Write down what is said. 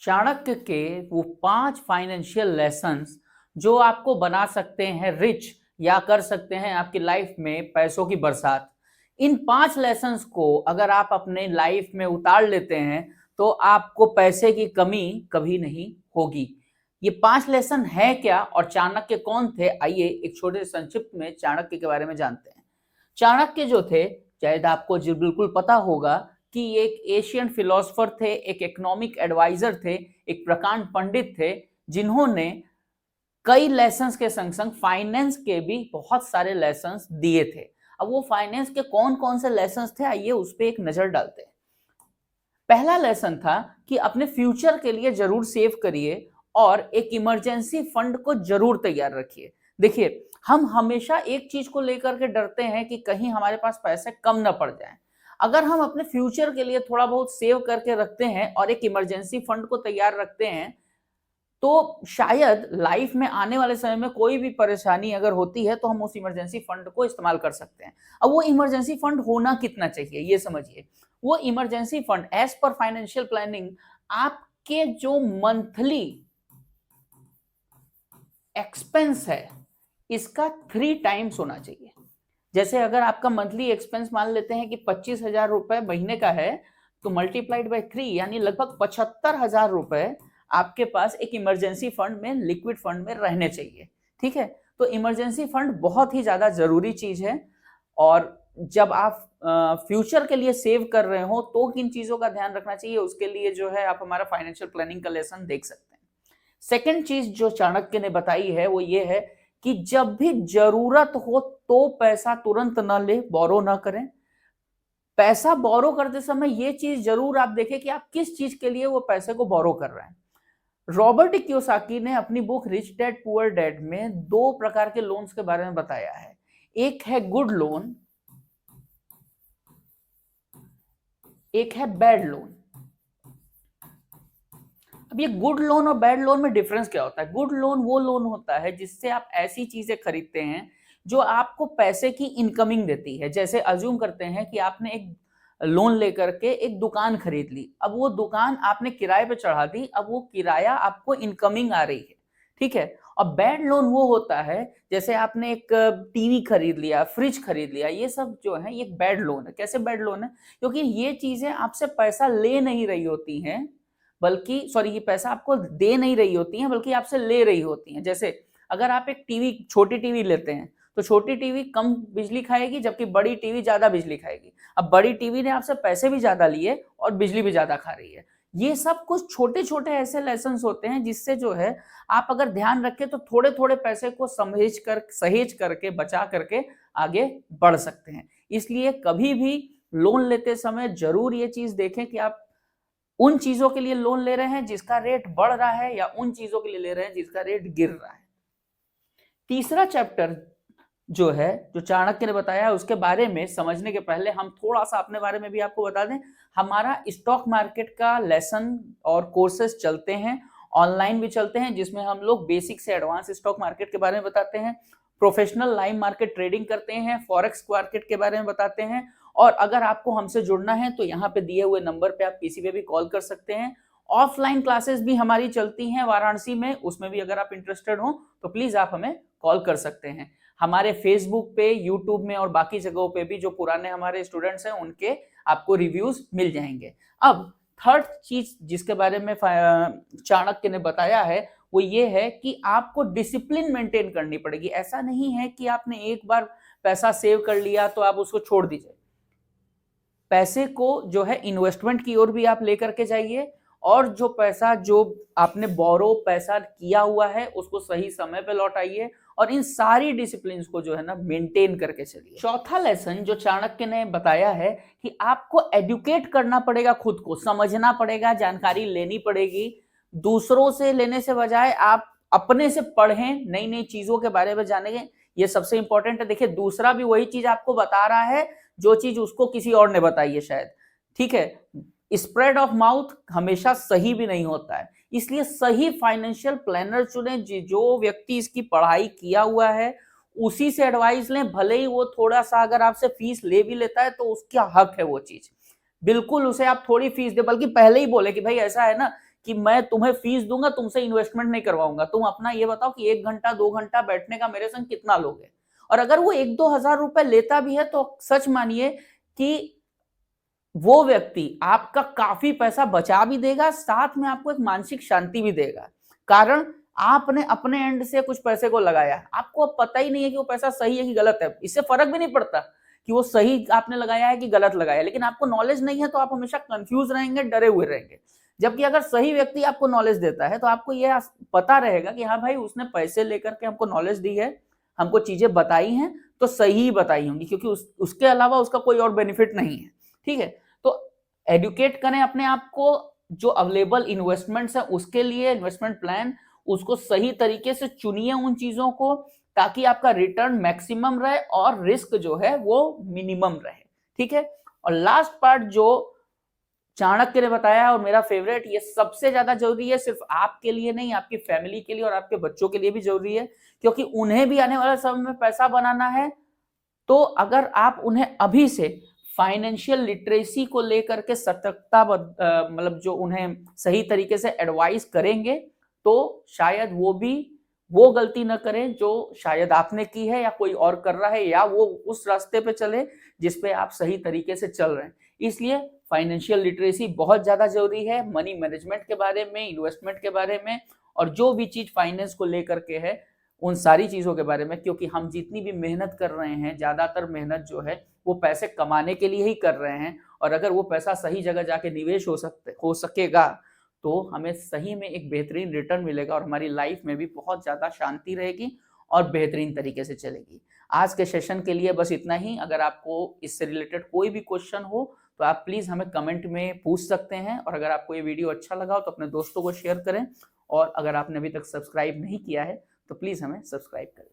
चाणक्य के वो 5 financial lessons जो आपको बना सकते हैं रिच या कर सकते हैं आपकी लाइफ में पैसों की बरसात। इन 5 लेसन्स को अगर आप अपने लाइफ में उतार लेते हैं तो आपको पैसे की कमी कभी नहीं होगी। ये 5 लेसन है क्या और चाणक्य कौन थे, आइए एक छोटे संक्षिप्त में चाणक्य के बारे में जानते हैं। चाणक्य जो थे, शायद आपको जो बिल्कुल पता होगा कि एक एशियन फिलोसोफर थे, एक इकोनॉमिक एडवाइजर थे, एक प्रकांड पंडित थे, जिन्होंने कई लेसन्स के संग संग फाइनेंस के भी बहुत सारे लेसन्स दिए थे। अब वो फाइनेंस के कौन कौन से लेसन्स थे, आइए उस पर एक नजर डालते हैं। पहला लेसन था कि अपने फ्यूचर के लिए जरूर सेव करिए और एक इमरजेंसी फंड को जरूर तैयार रखिए। देखिए, हम हमेशा एक चीज को लेकर के डरते हैं कि कहीं हमारे पास पैसे कम ना पड़ जाएं। अगर हम अपने फ्यूचर के लिए थोड़ा बहुत सेव करके रखते हैं और एक इमरजेंसी फंड को तैयार रखते हैं तो शायद लाइफ में आने वाले समय में कोई भी परेशानी अगर होती है तो हम उस इमरजेंसी फंड को इस्तेमाल कर सकते हैं। अब वो इमरजेंसी फंड होना कितना चाहिए ये समझिए। वो emergency fund as per financial planning आपके जो मंथली एक्सपेंस है इसका 3 टाइम्स होना चाहिए। जैसे अगर आपका मंथली एक्सपेंस मान लेते हैं कि 25,000 रुपए महीने का है तो मल्टीप्लाइड बाय 3 यानी लगभग 75,000 रुपए आपके पास एक इमरजेंसी फंड में, लिक्विड फंड में रहने चाहिए। ठीक है, तो इमरजेंसी फंड बहुत ही ज्यादा जरूरी चीज है और जब आप फ्यूचर के लिए सेव कर रहे हो तो किन चीजों का ध्यान रखना चाहिए उसके लिए जो है आप हमारा फाइनेंशियल प्लानिंग का लेसन देख सकते हैं। सेकेंड चीज जो चाणक्य ने बताई है वो ये है कि जब भी जरूरत हो तो पैसा तुरंत ना ले, बोरो ना करें। पैसा बोरो करते समय ये चीज जरूर आप देखें कि आप किस चीज के लिए वो पैसे को बोरो कर रहे हैं। रॉबर्ट कियोसाकी ने अपनी book rich dad poor dad में 2 प्रकार के लोन्स के बारे में बताया है। एक है गुड लोन, एक है बैड लोन। अब ये गुड लोन और बैड लोन में डिफरेंस क्या होता है? गुड लोन वो लोन होता है जिससे आप ऐसी चीजें खरीदते हैं जो आपको पैसे की इनकमिंग देती है। जैसे अज्यूम करते हैं कि आपने एक लोन लेकर के एक दुकान खरीद ली, अब वो दुकान आपने किराए पे चढ़ा दी, अब वो किराया आपको इनकमिंग आ रही है। ठीक है, और बैड लोन वो होता है जैसे आपने एक टीवी खरीद लिया, फ्रिज खरीद लिया, ये सब जो है ये बैड लोन है। कैसे बैड लोन है? क्योंकि ये चीजें आपसे पैसा ले नहीं रही होती हैं, बल्कि सॉरी ये पैसा आपको दे नहीं रही होती हैं बल्कि आपसे ले रही होती हैं। जैसे अगर आप एक टीवी, छोटी टीवी लेते हैं तो छोटी टीवी कम बिजली खाएगी जबकि बड़ी टीवी ज्यादा बिजली खाएगी। अब बड़ी टीवी ने आपसे पैसे भी ज्यादा लिए और बिजली भी ज्यादा खा रही है। ये सब कुछ छोटे छोटे ऐसे लेसन होते हैं जिससे जो है आप अगर ध्यान रखें तो थोड़े थोड़े पैसे को सहेज करके बचा करके आगे बढ़ सकते हैं। इसलिए कभी भी लोन लेते समय जरूर ये चीज देखें कि आप उन चीजों के लिए लोन ले रहे हैं जिसका रेट बढ़ रहा है या उन चीजों के लिए ले रहे हैं जिसका रेट गिर रहा है। तीसरा चैप्टर जो है, जो चाणक्य ने बताया है, उसके बारे में समझने के पहले हम थोड़ा सा अपने बारे में भी आपको बता दें। हमारा स्टॉक मार्केट का लेसन और कोर्सेज चलते हैं, ऑनलाइन भी चलते हैं, जिसमें हम लोग बेसिक से एडवांस स्टॉक मार्केट के बारे में बताते हैं, प्रोफेशनल लाइव मार्केट ट्रेडिंग करते हैं, फॉरेक्स मार्केट के बारे में बताते हैं। और अगर आपको हमसे जुड़ना है तो यहाँ पे दिए हुए नंबर पे आप किसी पे भी कॉल कर सकते हैं। ऑफलाइन क्लासेस भी हमारी चलती हैं वाराणसी में, उसमें भी अगर आप इंटरेस्टेड हो तो प्लीज आप हमें कॉल कर सकते हैं। हमारे फेसबुक पे, यूट्यूब में और बाकी जगहों पे भी जो पुराने हमारे स्टूडेंट्स हैं उनके आपको रिव्यूज मिल जाएंगे। अब थर्ड चीज जिसके बारे में चाणक्य ने बताया है वो ये है कि आपको डिसिप्लिन मेंटेन करनी पड़ेगी। ऐसा नहीं है कि आपने एक बार पैसा सेव कर लिया तो आप उसको छोड़ दीजिए। पैसे को जो है इन्वेस्टमेंट की ओर भी आप लेकर के जाइए और जो पैसा जो आपने बोरो पैसा किया हुआ है उसको सही समय पे लौटाइए और इन सारी डिसिप्लिन को जो है ना मेंटेन करके चलिए। चौथा लेसन जो चाणक्य ने बताया है कि आपको एडुकेट करना पड़ेगा, खुद को समझना पड़ेगा, जानकारी लेनी पड़ेगी। दूसरों से लेने से बजाय आप अपने से पढ़ें, नई नई चीजों के बारे में जानेंगे, ये सबसे इंपॉर्टेंट है। देखिए, दूसरा भी वही चीज आपको बता रहा है जो चीज उसको किसी और ने बताई है शायद। ठीक है, स्प्रेड ऑफ माउथ हमेशा सही भी नहीं होता है, इसलिए सही फाइनेंशियल प्लानर चुने। जो व्यक्ति इसकी पढ़ाई किया हुआ है उसी से एडवाइस लें, भले ही वो थोड़ा सा अगर आपसे फीस ले भी लेता है तो उसका हक है वो चीज, बिल्कुल उसे आप थोड़ी फीस दे, बल्कि पहले ही बोले कि भाई ऐसा है ना कि मैं तुम्हें फीस दूंगा, तुमसे इन्वेस्टमेंट नहीं करवाऊंगा, तुम अपना ये बताओ कि 1 घंटा 2 घंटा बैठने का मेरे संग कितना लोगे। और अगर वो 1-2 हजार रुपए लेता भी है तो सच मानिए कि वो व्यक्ति आपका काफी पैसा बचा भी देगा, साथ में आपको एक मानसिक शांति भी देगा। कारण आपने अपने एंड से कुछ पैसे को लगाया, आपको अब पता ही नहीं है कि वो पैसा सही है कि गलत है, इससे फर्क भी नहीं पड़ता कि वो सही आपने लगाया है कि गलत लगाया है, लेकिन आपको नॉलेज नहीं है तो आप हमेशा कंफ्यूज रहेंगे, डरे हुए रहेंगे। जबकि अगर सही व्यक्ति आपको नॉलेज देता है तो आपको यह पता रहेगा कि हाँ भाई, उसने पैसे लेकर के हमको नॉलेज दी है, हमको चीजें बताई हैं तो सही बताई होंगी, क्योंकि उसके अलावा उसका कोई और बेनिफिट नहीं है। ठीक है, तो एडुकेट करें अपने आप को, जो अवेलेबल इन्वेस्टमेंट्स है उसके लिए इन्वेस्टमेंट प्लान, उसको सही तरीके से चुनिए उन चीजों को, ताकि आपका रिटर्न मैक्सिमम रहे और रिस्क जो है वो मिनिमम रहे। ठीक है, और लास्ट पार्ट जो चाणक्य ने बताया और मेरा फेवरेट, ये सबसे ज्यादा जरूरी है, सिर्फ आपके लिए नहीं, आपकी फैमिली के लिए और आपके बच्चों के लिए भी जरूरी है, क्योंकि उन्हें भी आने वाले समय में पैसा बनाना है। तो अगर आप उन्हें अभी से फाइनेंशियल लिटरेसी को लेकर के सतर्कता, मतलब जो उन्हें सही तरीके से एडवाइस करेंगे, तो शायद वो भी वो गलती न करें जो शायद आपने की है या कोई और कर रहा है, या वो उस रास्ते पे चले जिस पे आप सही तरीके से चल रहे हैं। इसलिए फाइनेंशियल लिटरेसी बहुत ज्यादा जरूरी है, मनी मैनेजमेंट के बारे में, इन्वेस्टमेंट के बारे में, और जो भी चीज फाइनेंस को लेकर के है उन सारी चीजों के बारे में। क्योंकि हम जितनी भी मेहनत कर रहे हैं, ज्यादातर मेहनत जो है वो पैसे कमाने के लिए ही कर रहे हैं, और अगर वो पैसा सही जगह जाके निवेश हो सकेगा तो हमें सही में एक बेहतरीन रिटर्न मिलेगा, और हमारी लाइफ में भी बहुत ज्यादा शांति रहेगी और बेहतरीन तरीके से चलेगी। आज के सेशन के लिए बस इतना ही। अगर आपको इससे रिलेटेड कोई भी क्वेश्चन हो तो आप प्लीज हमें कमेंट में पूछ सकते हैं, और अगर आपको ये वीडियो अच्छा लगा हो तो अपने दोस्तों को शेयर करें, और अगर आपने अभी तक सब्सक्राइब नहीं किया है तो प्लीज हमें सब्सक्राइब करें।